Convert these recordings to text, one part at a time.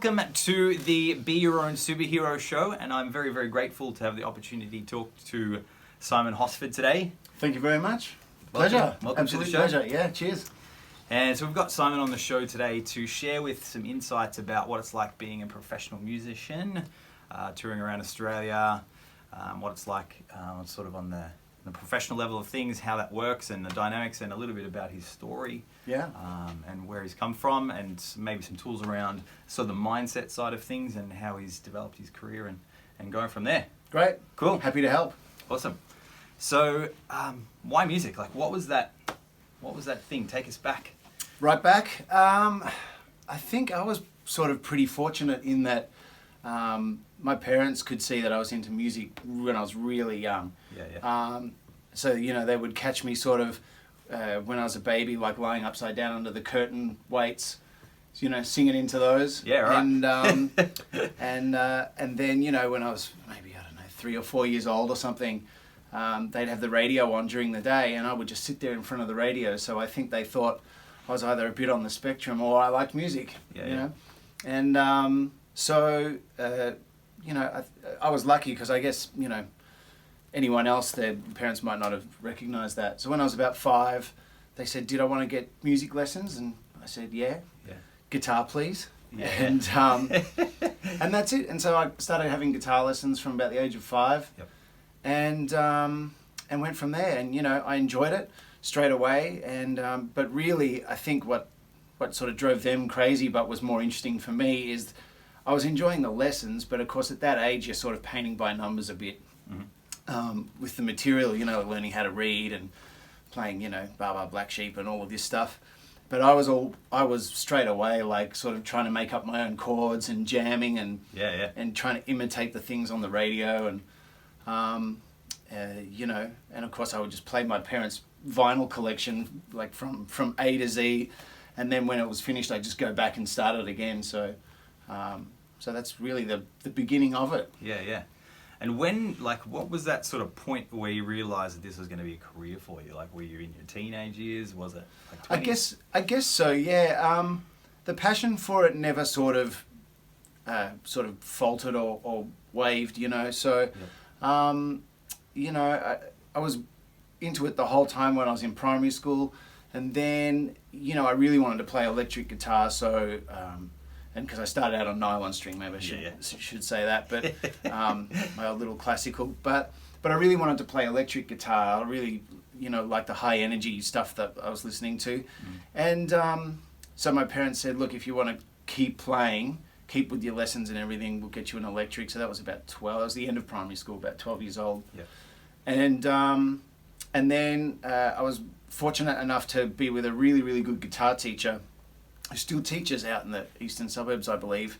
welcome to the Be Your Own Superhero show, and I'm very, very grateful to have the opportunity to talk to Simon Hosford today. Thank you very much. Welcome. Pleasure. Welcome Absolute to the show. pleasure. Yeah, cheers. And so we've got Simon on the show today to share with some insights about what it's like being a professional musician, touring around Australia, what it's like sort of on the professional level of things, how that works and the dynamics, and a little bit about his story. Yeah. And where he's come from, and maybe some tools around sort of the mindset side of things and how he's developed his career and going from there. Great. Cool. Happy to help. Awesome. So, why music? Like, what was that thing? Take us back. Right back. I think I was sort of pretty fortunate in that my parents could see that I was into music when I was really young. Yeah. So, you know, they would catch me sort of when I was a baby, like lying upside down under the curtain weights, you know, singing into those. Yeah, right. And then, you know, when I was maybe, I don't know, 3 or 4 years old or something, they'd have the radio on during the day, and I would just sit there in front of the radio. So I think they thought I was either a bit on the spectrum or I liked music, you know. And so, you know, I was lucky because I guess, you know, anyone else, their parents might not have recognized that. So when I was about 5, they said, did I want to get music lessons? And I said, yeah. Guitar, please. Yeah. And that's it. And so I started having guitar lessons from about the age of 5. Yep. And went from there. And, you know, I enjoyed it straight away. And but really, I think what sort of drove them crazy but was more interesting for me is I was enjoying the lessons, but of course at that age you're sort of painting by numbers a bit. Mm-hmm. With the material, you know, learning how to read and playing, you know, Bar Bar Black Sheep and all of this stuff. But I was straight away like sort of trying to make up my own chords and jamming and and trying to imitate the things on the radio and you know, and of course I would just play my parents' vinyl collection like from A to Z, and then when it was finished I'd just go back and start it again. So so that's really the beginning of it. Yeah. And when, like, what was that sort of point where you realised that this was going to be a career for you? Like, were you in your teenage years? Was it like 20s? I guess so. Yeah. The passion for it never sort of faltered or waved. You know. So, you know, I was into it the whole time when I was in primary school, and then you know I really wanted to play electric guitar. So. And because I started out on nylon string, maybe I should say that, but my old little classical. But I really wanted to play electric guitar. I really, you know, like the high energy stuff that I was listening to. And so my parents said, look, if you want to keep playing, keep with your lessons and everything, we'll get you an electric. So that was about 12. That was the end of primary school, about 12 years old. Yeah. And then I was fortunate enough to be with a really, really good guitar teacher who still teaches out in the eastern suburbs, I believe.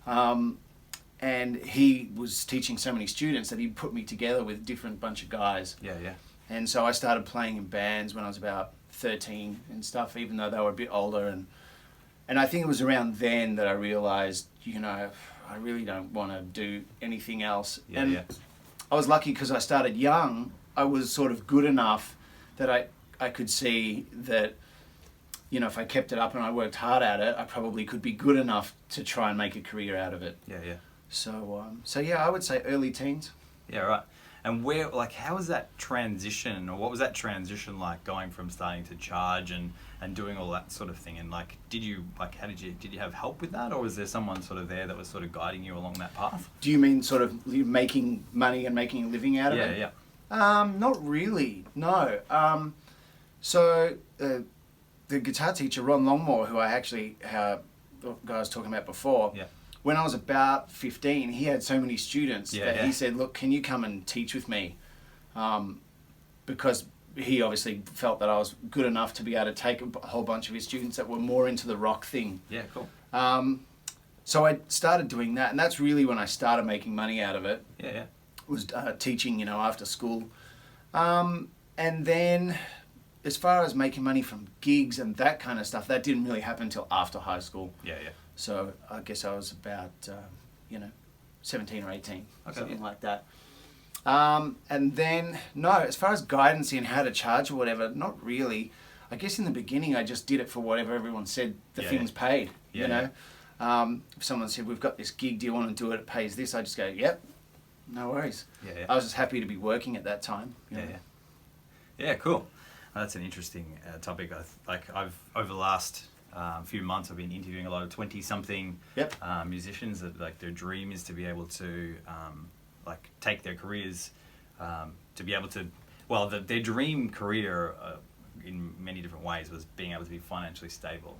And he was teaching so many students that he put me together with a different bunch of guys. Yeah. And so I started playing in bands when I was about 13 and stuff, even though they were a bit older. And I think it was around then that I realized, you know, I really don't want to do anything else. I was lucky because I started young. I was sort of good enough that I could see that, you know, if I kept it up and I worked hard at it, I probably could be good enough to try and make a career out of it. Yeah. So yeah, I would say early teens. Yeah, right. And where, like, how was that transition, or what was that transition like, going from starting to charge and doing all that sort of thing? And like, did you have help with that, or was there someone sort of there that was sort of guiding you along that path? Do you mean sort of making money and making a living out of it? Yeah. Not really, no. So the guitar teacher, Ron Longmore, who I actually, the guy I was talking about before, when I was about 15, he had so many students that he said, look, can you come and teach with me? Because he obviously felt that I was good enough to be able to take a whole bunch of his students that were more into the rock thing. Yeah, cool. So I started doing that, and that's really when I started making money out of it. Yeah. Was teaching, you know, after school. And then as far as making money from gigs and that kind of stuff, that didn't really happen until after high school. Yeah. So I guess I was about, 17 or 18, something like that. And then, no, as far as guidance in how to charge or whatever, not really. I guess in the beginning I just did it for whatever everyone said the things paid, you know. If someone said, we've got this gig, do you want to do it? It pays this. I just go, yep, no worries. Yeah. I was just happy to be working at that time. You know. Yeah, cool. That's an interesting topic. I've over the last few months, I've been interviewing a lot of 20-something musicians that like their dream is to be able to like take their careers to be able to, well, their dream career in many different ways was being able to be financially stable,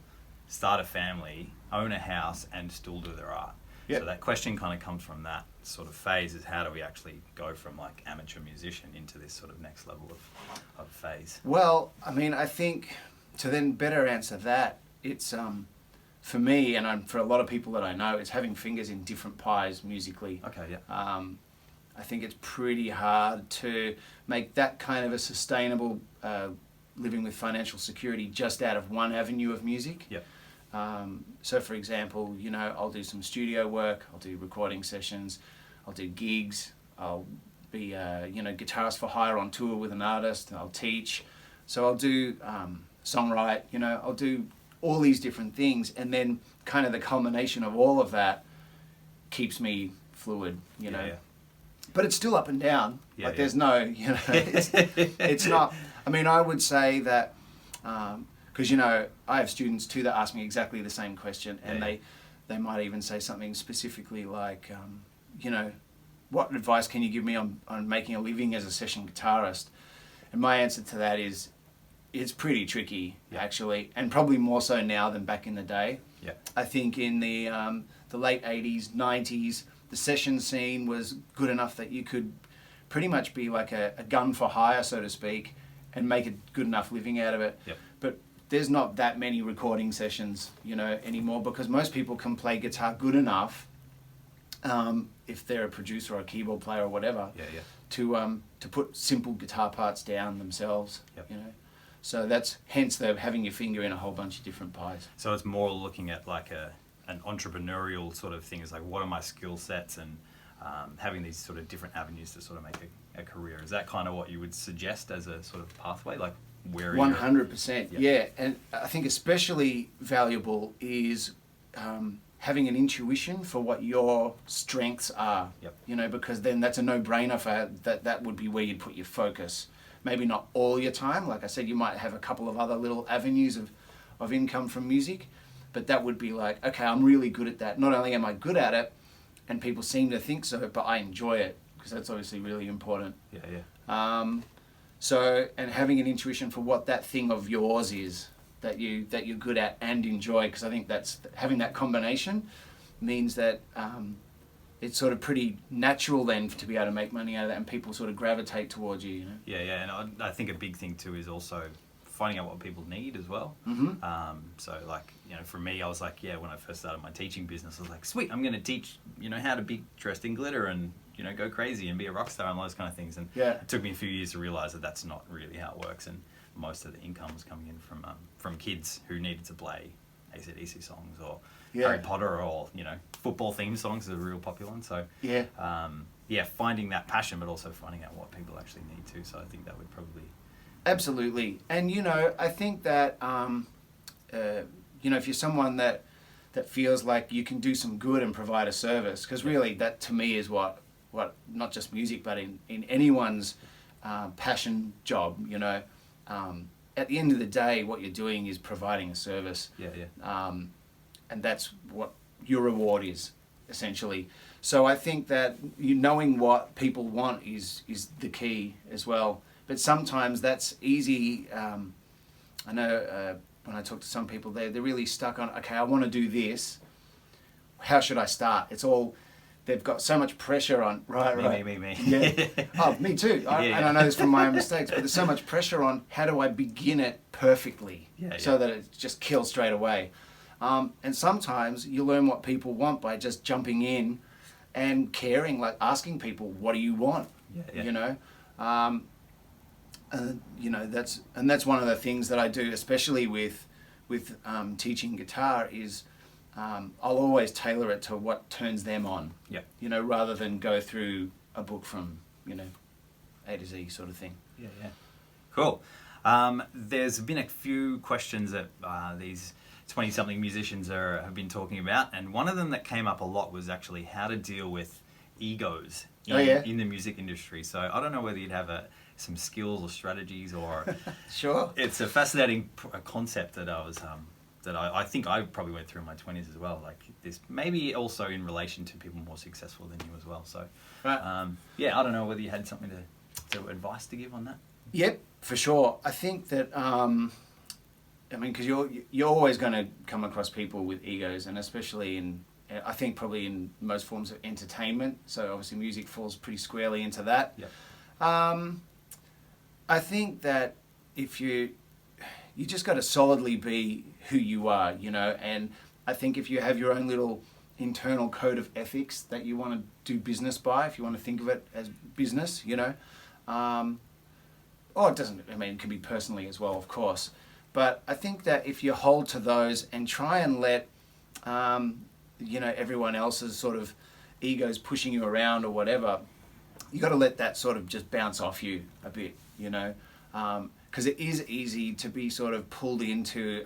start a family, own a house, and still do their art. Yep. So that question kind of comes from that sort of phase, is how do we actually go from like amateur musician into this sort of next level of phase? Well, I mean, I think to then better answer that, it's for me and for a lot of people that I know, it's having fingers in different pies musically. Okay, yeah. I think it's pretty hard to make that kind of a sustainable living with financial security just out of one avenue of music. Yep. So for example, you know, I'll do some studio work, I'll do recording sessions, I'll do gigs, I'll be guitarist for hire on tour with an artist, I'll teach, so I'll do songwrite, you know, I'll do all these different things, and then kind of the culmination of all of that keeps me fluid, you know. Yeah. But it's still up and down. Yeah, like there's no, you know, it's not. I mean, I would say that because you know, I have students too that ask me exactly the same question, and they might even say something specifically like, you know, what advice can you give me on making a living as a session guitarist? And my answer to that is, it's pretty tricky actually, and probably more so now than back in the day. Yeah. I think in the late 80s, 90s, the session scene was good enough that you could pretty much be like a gun for hire, so to speak, and make a good enough living out of it. Yep. But there's not that many recording sessions, you know, anymore, because most people can play guitar good enough, if they're a producer or a keyboard player or whatever, to put simple guitar parts down themselves. Yep. You know, so that's hence the having your finger in a whole bunch of different pies. So it's more looking at like an entrepreneurial sort of thing. It's like, what are my skill sets, and having these sort of different avenues to sort of make a career. Is that kind of what you would suggest as a sort of pathway? Like where 100%, yeah. And I think especially valuable is having an intuition for what your strengths are. Yep. You know, because then that's a no-brainer for that would be where you'd put your focus. Maybe not all your time. Like I said, you might have a couple of other little avenues of income from music, but that would be like, okay, I'm really good at that. Not only am I good at it, and people seem to think so, but I enjoy it, because that's obviously really important. Yeah. So, and having an intuition for what that thing of yours is that you're good at and enjoy, because I think that's having that combination means that it's sort of pretty natural then to be able to make money out of that, and people sort of gravitate towards you. You know? Yeah, and I think a big thing too is also finding out what people need as well. Mm-hmm. So like, you know, for me, I was like, when I first started my teaching business, I was like, sweet, I'm going to teach, you know, how to be dressed in glitter and, you know, go crazy and be a rock star and all those kind of things. And it took me a few years to realize that that's not really how it works. And most of the income was coming in from kids who needed to play AC/DC songs or Harry Potter, or, you know, football theme songs are real popular. And so, finding that passion, but also finding out what people actually need to. So I think that would probably... Absolutely. And, you know, I think that, you know, if you're someone that feels like you can do some good and provide a service, because really that to me is what not just music, but in anyone's passion job, you know, at the end of the day, what you're doing is providing a service. And that's what your reward is, essentially. So I think that knowing what people want is the key as well. But sometimes that's easy. I know when I talk to some people, they're really stuck on, okay, I want to do this. How should I start? It's all, they've got so much pressure on, right. Me. Yeah. Oh, me too. And I know this from my own mistakes, but there's so much pressure on how do I begin it perfectly so that it just kills straight away. And sometimes you learn what people want by just jumping in and caring, like asking people, what do you want? You know? You know, that's one of the things that I do, especially with teaching guitar, is I'll always tailor it to what turns them on. You know, rather than go through a book from, you know, A to Z sort of thing. Cool. There's been a few questions that these 20-something musicians have been talking about, and one of them that came up a lot was actually how to deal with egos in the music industry. So I don't know whether you'd have some skills or strategies, or Sure. It's a fascinating concept that I think I probably went through in my 20s as well. Like this, maybe also in relation to people more successful than you as well. So, right. Yeah, I don't know whether you had something to advice to give on that. Yep, for sure. I think that because you're always going to come across people with egos, and especially I think probably in most forms of entertainment. So obviously music falls pretty squarely into that. Yep. I think that if you just got to solidly be who you are, and I think if you have your own little internal code of ethics that you want to do business by, if you want to think of it as business, or it doesn't, it can be personally as well, of course. But I think that if you hold to those and try and let, everyone else's sort of egos pushing you around or whatever, you got to let that sort of just bounce off you a bit, because it is easy to be sort of pulled into,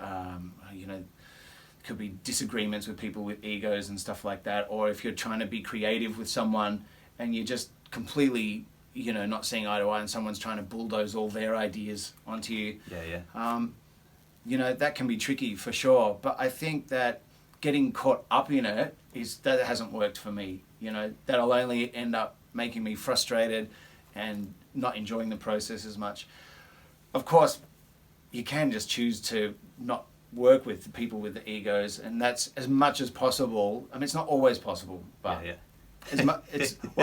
could be disagreements with people with egos and stuff like that, or if you're trying to be creative with someone and you're just completely, not seeing eye to eye, and someone's trying to bulldoze all their ideas onto you. That can be tricky for sure. But I think that getting caught up in it that hasn't worked for me. That'll only end up making me frustrated and not enjoying the process as much. Of course, you can just choose to not work with the people with the egos, and that's as much as possible. It's not always possible, but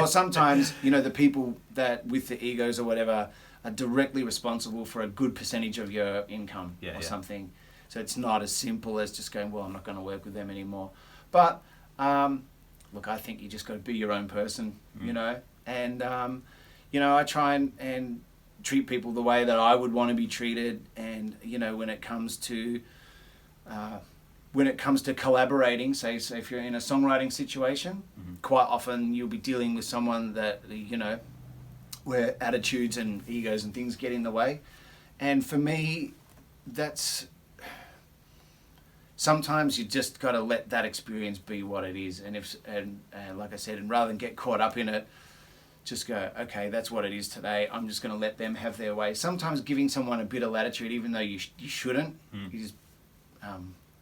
sometimes, the people that with the egos or whatever are directly responsible for a good percentage of your income something. So it's not as simple as just going, well, I'm not going to work with them anymore. But, look, I think you just got to be your own person, and, I try and treat people the way that I would want to be treated. And, when it comes to collaborating, say if you're in a songwriting situation, quite often you'll be dealing with someone that, where attitudes and egos and things get in the way. And for me, that's sometimes you just got to let that experience be what it is. And like I said, and rather than get caught up in it, just go, okay, that's what it is today. I'm just going to let them have their way. Sometimes giving someone a bit of latitude, even though you shouldn't, is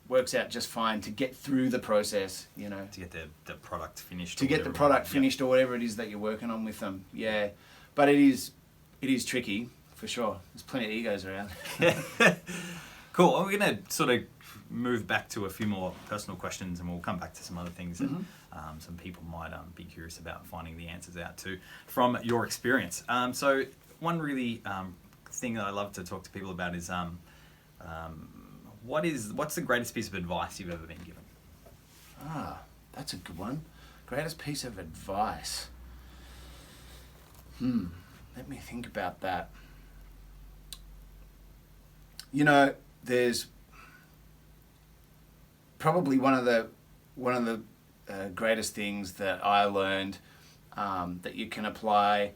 works out just fine to get through the process, To get the product finished. To get the product finished or whatever it is that you're working on with them. Yeah. But it is tricky, for sure. There's plenty of egos around. Cool. Well, we're going to sort of move back to a few more personal questions, and we'll come back to some other things that some people might be curious about finding the answers out to from your experience. So one really thing that I love to talk to people about is what's the greatest piece of advice you've ever been given? That's a good one. Greatest piece of advice. Let me think about that. There's probably one of the greatest things that I learned that you can apply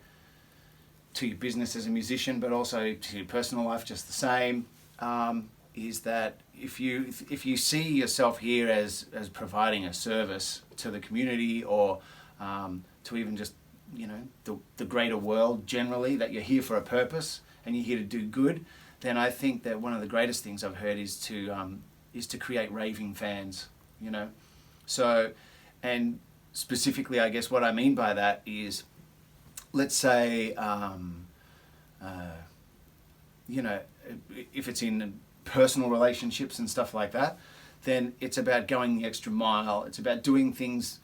to your business as a musician, but also to your personal life just the same, is that if you see yourself here as providing a service to the community, or to even just the greater world generally, that you're here for a purpose and you're here to do good, then I think that one of the greatest things I've heard is to create raving fans. So, and specifically, I guess what I mean by that is, let's say, if it's in personal relationships and stuff like that, then it's about going the extra mile. It's about doing things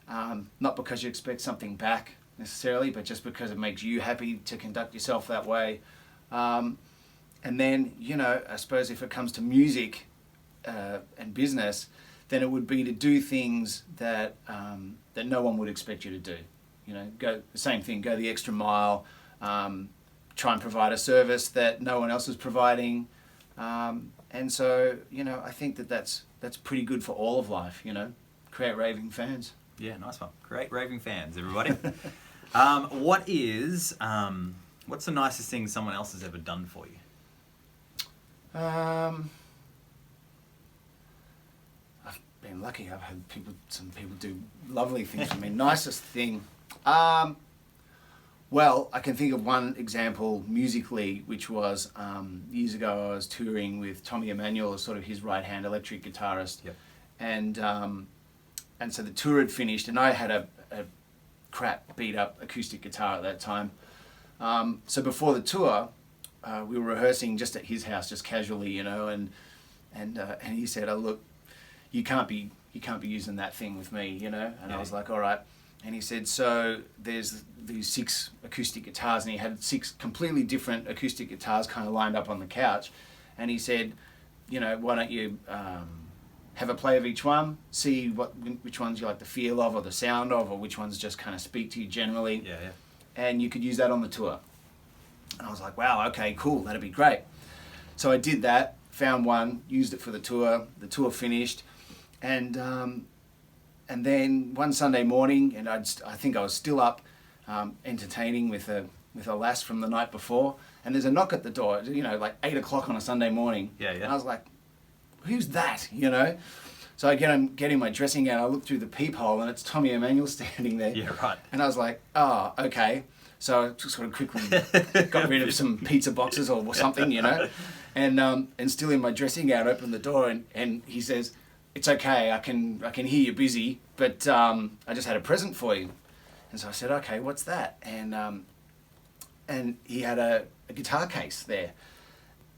not because you expect something back necessarily, but just because it makes you happy to conduct yourself that way. And then, I suppose if it comes to music and business, then it would be to do things that that no one would expect you to do. Go the same thing, go the extra mile, try and provide a service that no one else is providing. And so, I think that's pretty good for all of life, create raving fans. Yeah, nice one. Create raving fans, everybody. What's the nicest thing someone else has ever done for you? I've been lucky. I've had some people do lovely things for me. Nicest thing. Well, I can think of one example musically, which was years ago. I was touring with Tommy Emmanuel, as sort of his right-hand electric guitarist, Yep. and so the tour had finished, and I had a crap beat-up acoustic guitar at that time. So before the tour, we were rehearsing just at his house, just casually, you know, and he said, "Oh look, you can't be using that thing with me, you know." And I was like, "All right." And he said, "So there's these 6 acoustic guitars," and he had 6 completely different acoustic guitars kind of lined up on the couch. And he said, "You know, why don't you have a play of each one, see which ones you like the feel of or the sound of, or which ones just kind of speak to you generally. Yeah, yeah. And you could use that on the tour." And I was like, "Wow, okay, cool, that'd be great." So I did that, found one, used it for the tour. The tour finished, and then one Sunday morning, and I think I was still up entertaining with a lass from the night before, and there's a knock at the door, you know, like 8 o'clock on a Sunday morning. Yeah, yeah. And I was like, "Who's that?" You know? So I get in my dressing gown, I look through the peephole, and it's Tommy Emmanuel standing there. Yeah, right. And I was like, "Oh, okay." So I just sort of quickly got rid of some pizza boxes or something, you know, and still in my dressing gown, opened the door, and he says, "It's okay, I can hear you're busy, but I just had a present for you." And so I said, "Okay, what's that?" And he had a guitar case there,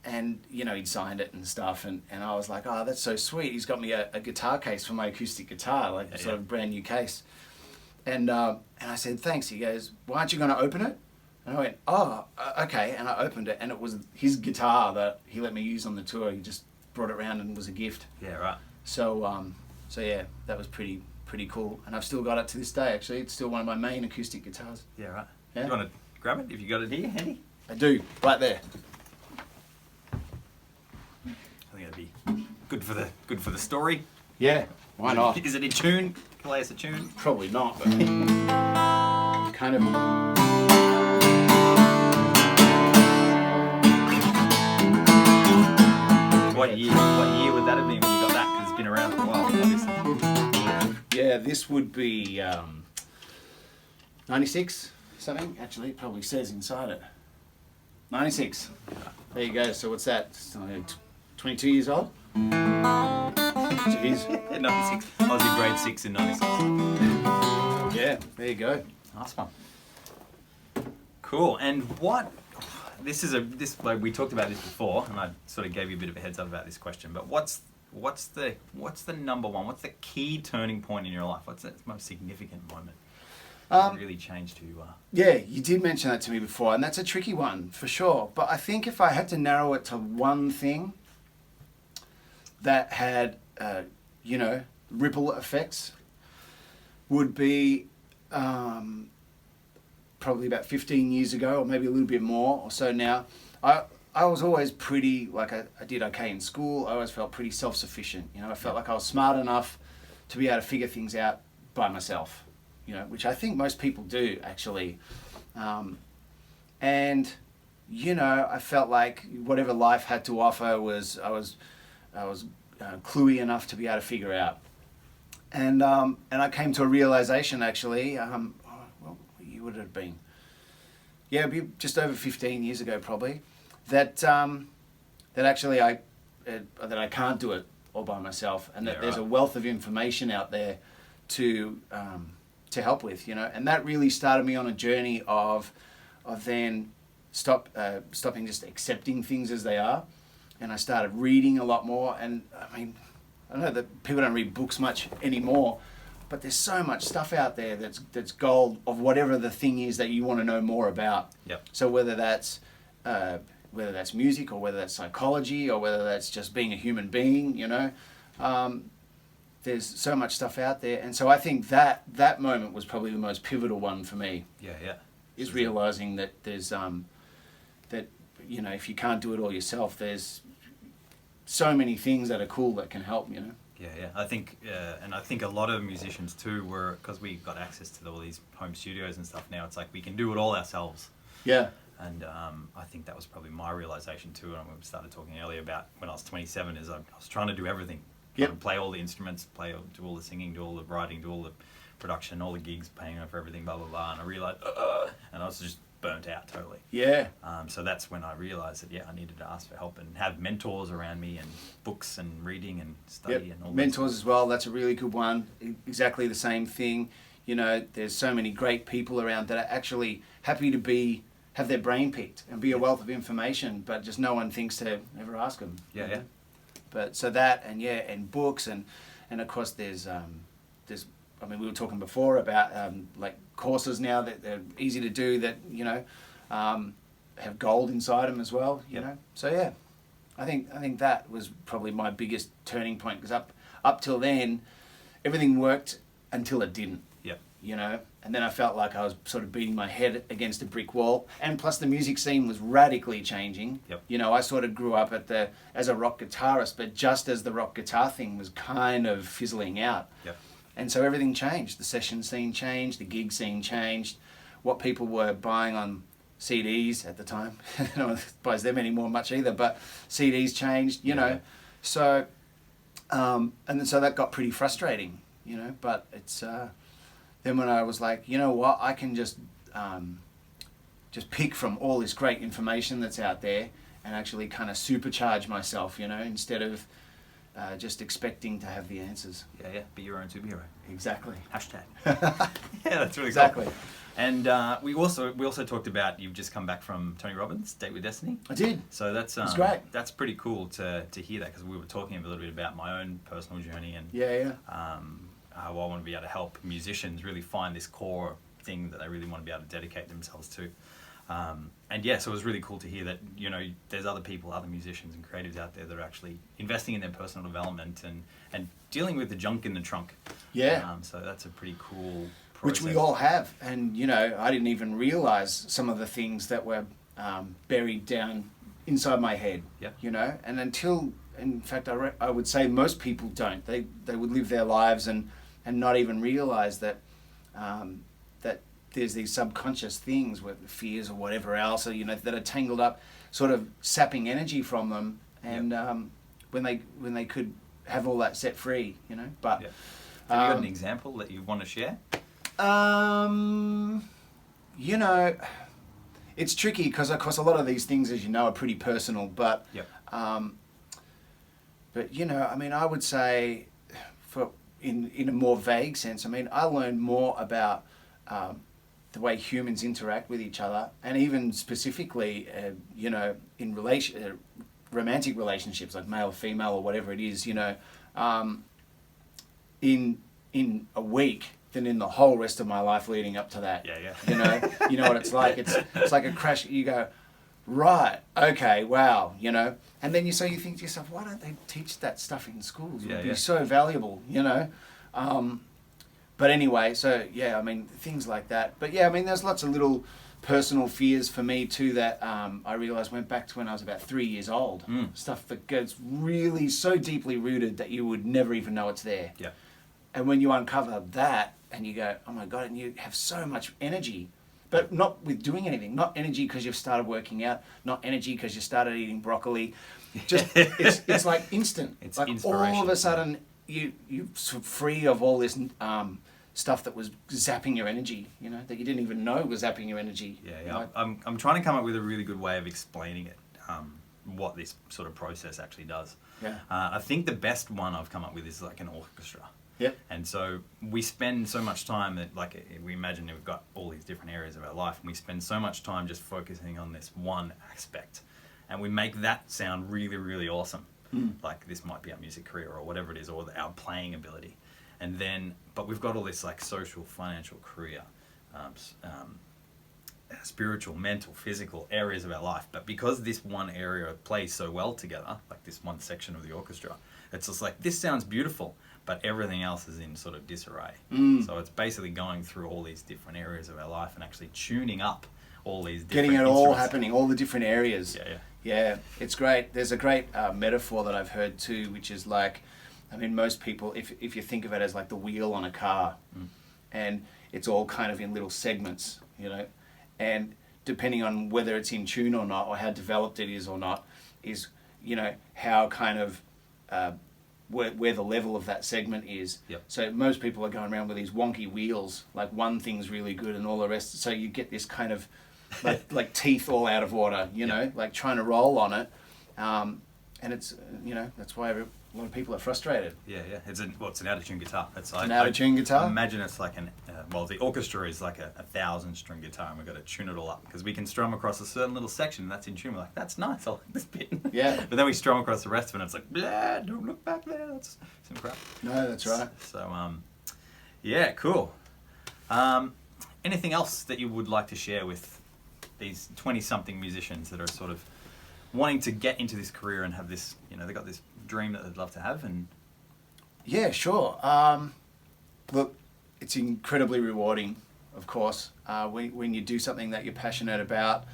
and you know, he'd signed it and stuff, and I was like, "Oh, that's so sweet. He's got me a guitar case for my acoustic guitar, like sort of brand new case." And I said, "Thanks." He goes, "Why aren't you going to open it?" And I went, "Oh, okay." And I opened it, and it was his guitar that he let me use on the tour. He just brought it around and was a gift. Yeah, right. So yeah, that was pretty cool, and I've still got it to this day. Actually, it's still one of my main acoustic guitars. Yeah, right. Yeah. You want to grab it if you got it here, handy? I do, right there. I think that'd be good for the story. Yeah, why not? Is it in tune? Play us a tune. Probably not, but kind of. What year would that have been when you got that? Because it's been around for a while, obviously. Yeah, this would be 96 something. Actually, it probably says inside it. 96. There you go. So what's that? It's 22 years old. Jeez. 96. I was in grade 6 in 96. Yeah, there you go. Nice one. Cool. And what? This like we talked about this before, and I sort of gave you a bit of a heads up about this question. But what's the number one? What's the key turning point in your life? What's the most significant moment that really changed who you are? Yeah, you did mention that to me before, and that's a tricky one for sure. But I think if I had to narrow it to one thing that had, you know, ripple effects, would be probably about 15 years ago, or maybe a little bit more or so now. I was always pretty, like I did okay in school. I always felt pretty self-sufficient. You know, I felt like I was smart enough to be able to figure things out by myself, you know, which I think most people do actually. And, you know, I felt like whatever life had to offer I was cluey enough to be able to figure out. And I came to a realization actually, what year would it have been? Yeah, it'd be just over 15 years ago probably, that actually that I can't do it all by myself, and that there's a wealth of information out there to help with, you know. And that really started me on a journey of then stopping just accepting things as they are, and I started reading a lot more. And I mean, I know that people don't read books much anymore, but there's so much stuff out there that's gold of whatever the thing is that you want to know more about. Yep. So whether that's music, or whether that's psychology, or whether that's just being a human being, you know, there's so much stuff out there. And so I think that moment was probably the most pivotal one for me. Yeah, yeah. Is realizing that there's that, you know, if you can't do it all yourself, there's so many things that are cool that can help, you know. Yeah, yeah. I think a lot of musicians too because we got access to all these home studios and stuff now. It's like we can do it all ourselves. Yeah. And I think that was probably my realization too. And we started talking earlier about when I was 27, is I was trying to do everything. Yep. Play all the instruments, do all the singing, do all the writing, do all the production, all the gigs, paying for everything, blah, blah, blah. And I realized, and I was just burnt out totally. Yeah. So that's when I realized that, yeah, I needed to ask for help and have mentors around me and books and reading and study and all Mentors as well, that's a really good one. Exactly the same thing. You know, there's so many great people around that are actually happy to have their brain picked and be a wealth of information, but just no one thinks to ever ask them. Yeah, yeah. But so that, and books, and of course there's I mean, we were talking before about like courses now that they're easy to do that, you know, have gold inside them as well, you know. So yeah, I think that was probably my biggest turning point, because up till then, everything worked until it didn't. Yep. You know, and then I felt like I was sort of beating my head against a brick wall, and plus the music scene was radically changing. Yep. You know, I sort of grew up as a rock guitarist, but just as the rock guitar thing was kind of fizzling out. Yep. And so everything changed. The session scene changed, the gig scene changed, what people were buying on CDs at the time. No one buys them anymore much either, but CDs changed, you know. So, and then so that got pretty frustrating, you know, but it's, then when I was like, you know what, I can just pick from all this great information that's out there and actually kind of supercharge myself, you know, instead of just expecting to have the answers. Yeah, be your own superhero. Exactly. Hashtag. Yeah, that's really exactly. cool. And we also talked about, you've just come back from Tony Robbins' Date with Destiny. I did. So that's great. That's pretty cool to hear that, because we were talking a little bit about my own personal journey and how I want to be able to help musicians really find this core thing that they really want to be able to dedicate themselves to. And yeah, so it was really cool to hear that, you know, there's other people, other musicians and creatives out there that are actually investing in their personal development and dealing with the junk in the trunk. Yeah. So that's a pretty cool process. Which we all have. And, you know, I didn't even realize some of the things that were buried down inside my head, you know, and until, in fact, I would say most people don't. They would live their lives and not even realize that that there's these subconscious things, with fears or whatever else, or, you know, that are tangled up, sort of sapping energy from them, and when they could have all that set free, you know. But have you got an example that you want to share? You know, it's tricky because, of course, a lot of these things, as you know, are pretty personal. But but you know, I mean, I would say, in a more vague sense, I mean, I learned more about the way humans interact with each other, and even specifically, you know, in romantic relationships, like male, female, or whatever it is, you know, in a week than in the whole rest of my life leading up to that. You know what it's like. It's like a crash. You go, right, okay, wow, you know, and then you think to yourself, why don't they teach that stuff in schools? It would be so valuable, you know. But anyway, so yeah, I mean, things like that. But yeah, I mean, there's lots of little personal fears for me too that I realized went back to when I was about 3 years old. Stuff that gets really so deeply rooted that you would never even know it's there. Yeah. And when you uncover that and you go, oh my God, and you have so much energy, but not with doing anything, not energy because you've started working out, not energy because you started eating broccoli. Just it's like instant. It's like inspiration. All of a sudden you're free of all this stuff that was zapping your energy, you know, that you didn't even know was zapping your energy. Yeah. I'm trying to come up with a really good way of explaining it, what this sort of process actually does. Yeah. I think the best one I've come up with is like an orchestra. Yep. And so we spend so much time that, like, we imagine we've got all these different areas of our life, and we spend so much time just focusing on this one aspect, and we make that sound really, really awesome. Like, this might be our music career or whatever it is, or our playing ability. And then, but we've got all this like social, financial, career, spiritual, mental, physical areas of our life. But because this one area plays so well together, like this one section of the orchestra, it's just like, this sounds beautiful, but everything else is in sort of disarray. So it's basically going through all these different areas of our life and actually tuning up all these different getting it all instruments. happening, all the different areas. Yeah. It's great. There's a great metaphor that I've heard too, which is like, I mean, most people, if you think of it as like the wheel on a car, and it's all kind of in little segments, you know, and depending on whether it's in tune or not, or how developed it is or not, is, you know, how kind of where the level of that segment is. Yep. So most people are going around with these wonky wheels, like one thing's really good and all the rest. So you get this kind of like teeth all out of order, you know, like trying to roll on it. And it's, you know, that's why a lot of people are frustrated. Yeah. It's an out-of-tune guitar. It's an out-of-tune guitar? I imagine it's like the orchestra is like a 1,000-string guitar, and we've got to tune it all up because we can strum across a certain little section and that's in tune. We're like, that's nice, I like this bit. Yeah. But then we strum across the rest of it and it's like, yeah, don't look back there. That's some crap. No, that's right. So, yeah, cool. Anything else that you would like to share with these 20-something musicians that are sort of wanting to get into this career and have this, you know, they've got this dream that they'd love to have? And yeah, sure. Look, it's incredibly rewarding, of course, when you do something that you're passionate about.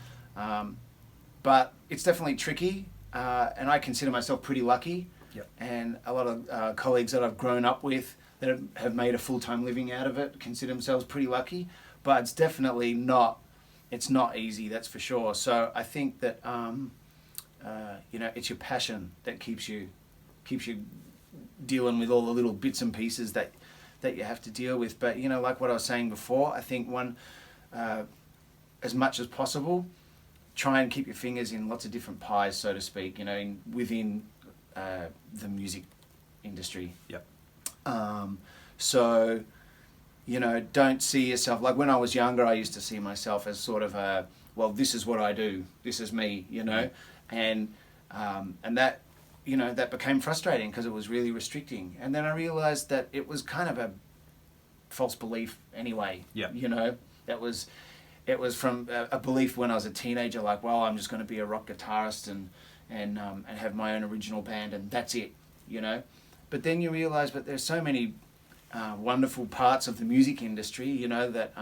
But it's definitely tricky, and I consider myself pretty lucky. Yep. And a lot of colleagues that I've grown up with that have made a full-time living out of it consider themselves pretty lucky. But it's definitely not. It's not easy, that's for sure. So I think that you know, it's your passion that keeps you dealing with all the little bits and pieces that you have to deal with. But, you know, like what I was saying before, I think as much as possible, try and keep your fingers in lots of different pies, so to speak, you know, within the music industry. Yep. So, you know, don't see yourself, like when I was younger, I used to see myself as sort of well, this is what I do, this is me, you know, and that, you know, that became frustrating because it was really restricting. And then I realized that it was kind of a false belief anyway. Yeah. You know, it was from a belief when I was a teenager, like, well, I'm just going to be a rock guitarist and have my own original band and that's it, you know. But then you realize, but there's so many wonderful parts of the music industry, you know, that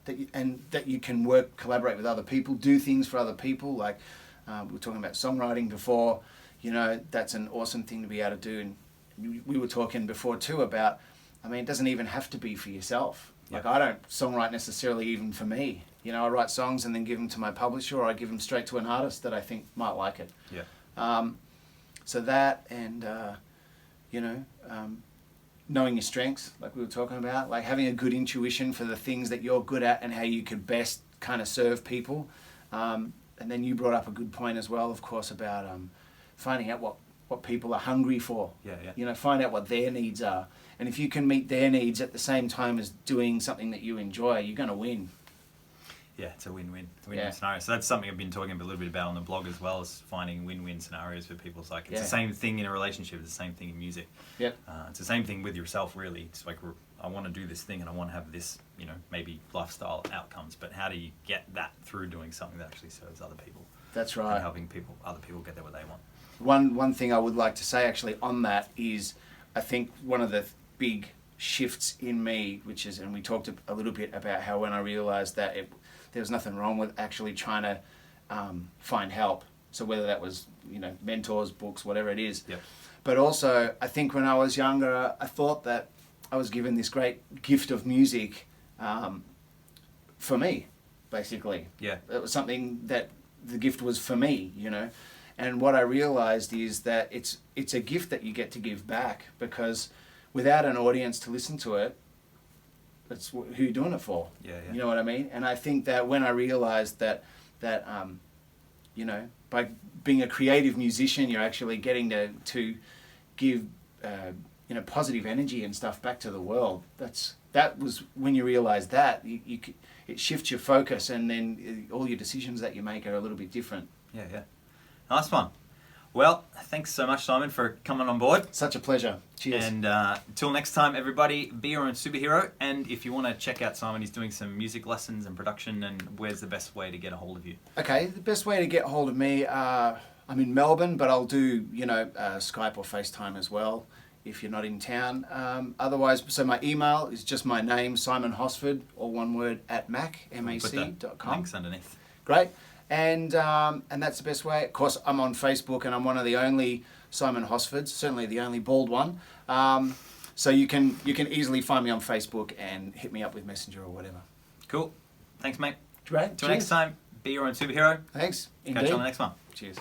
that you can collaborate with other people, do things for other people. Like we were talking about songwriting before, you know, that's an awesome thing to be able to do. And we were talking before too about, I mean, it doesn't even have to be for yourself. Yep. Like I don't songwrite necessarily even for me. You know, I write songs and then give them to my publisher, or I give them straight to an artist that I think might like it. Yeah. So that and, you know, knowing your strengths, like we were talking about, like having a good intuition for the things that you're good at and how you could best kind of serve people. And then you brought up a good point as well, of course, about finding out what people are hungry for. Yeah. You know, find out what their needs are. And if you can meet their needs at the same time as doing something that you enjoy, you're going to win. Yeah, it's a win-win. It's a win-win scenario. So that's something I've been talking a little bit about on the blog as well, as finding win-win scenarios for people. It's like, it's the same thing in a relationship, it's the same thing in music. Yep. It's the same thing with yourself, really. It's like, I want to do this thing and I want to have this, you know, maybe lifestyle outcomes, but how do you get that through doing something that actually serves other people? That's right. And helping other people get there what they want. One thing I would like to say actually on that is, I think one of the big shifts in me, which is, and we talked a little bit about how when I realized that there was nothing wrong with actually trying to find help. So whether that was, you know, mentors, books, whatever it is. Yep. But also, I think when I was younger, I thought that I was given this great gift of music for me, basically. Yeah. It was something that the gift was for me, you know. And what I realized is that it's a gift that you get to give back, because without an audience to listen to it, that's who you're doing it for. Yeah. You know what I mean? And I think that when I realized that you know, by being a creative musician, you're actually getting to give you know, positive energy and stuff back to the world. That was when you realize that it shifts your focus, and then all your decisions that you make are a little bit different. Yeah. Nice one. Well, thanks so much, Simon, for coming on board. Such a pleasure. Cheers. And until next time, everybody, be your own superhero. And if you want to check out Simon, he's doing some music lessons and production. And where's the best way to get a hold of you? Okay, the best way to get a hold of me, I'm in Melbourne, but I'll do, you know, Skype or FaceTime as well if you're not in town. Otherwise, so my email is just my name, Simon Hosford, all one word, at mac.com. Links underneath. Great. And that's the best way. Of course, I'm on Facebook, and I'm one of the only Simon Hosfords, certainly the only bald one. So you can easily find me on Facebook and hit me up with Messenger or whatever. Cool. Thanks, mate. Great. Until next time, be your own superhero. Thanks. Catch Indeed. you on the next one. Cheers.